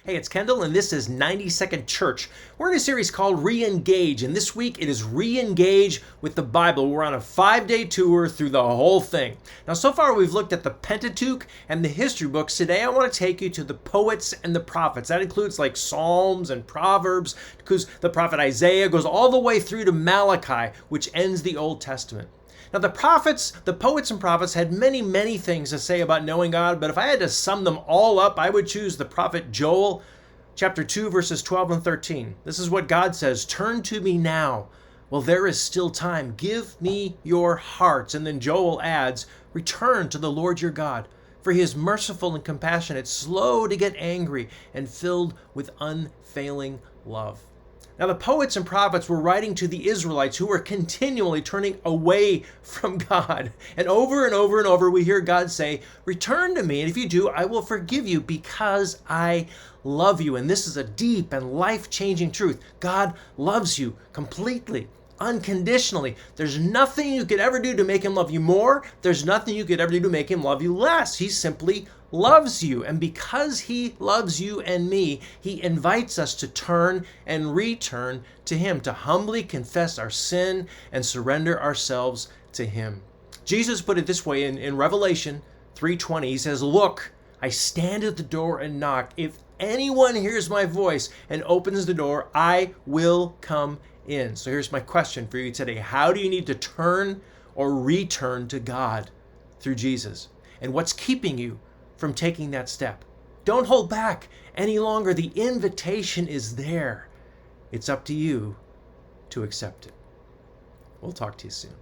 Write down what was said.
Hey, it's Kendall, and this is 90 Second Church. We're in a series called Re-Engage, and this week it is Re-Engage with the Bible. We're on a 5-day tour through the whole thing. Now, so far we've looked at the Pentateuch and the history books. Today I want to take you to the poets and the prophets. That includes like Psalms and Proverbs, because the prophet Isaiah goes all the way through to Malachi, which ends the Old Testament. Now, the poets and prophets had many things to say about knowing God, but if I had to sum them all up, I would choose the prophet Joel, chapter 2, verses 12 and 13. This is what God says, "Turn to me now, while there is still time. Give me your hearts." And then Joel adds, "Return to the Lord your God, for he is merciful and compassionate, slow to get angry, and filled with unfailing love." Now, the poets and prophets were writing to the Israelites who were continually turning away from God. And over, we hear God say, "Return to me, and if you do, I will forgive you because I love you." And this is a deep and life-changing truth. God loves you completely, unconditionally. There's nothing you could ever do to make him love you more. There's nothing you could ever do to make him love you less. He simply loves you. And because he loves you and me, he invites us to turn and return to him, to humbly confess our sin and surrender ourselves to him. Jesus put it this way in Revelation 3:20. He says, "Look, I stand at the door and knock. If anyone hears my voice and opens the door, I will come in." So here's my question for you today. How do you need to turn or return to God through Jesus? And what's keeping you from taking that step? Don't hold back any longer. The invitation is there. It's up to you to accept it. We'll talk to you soon.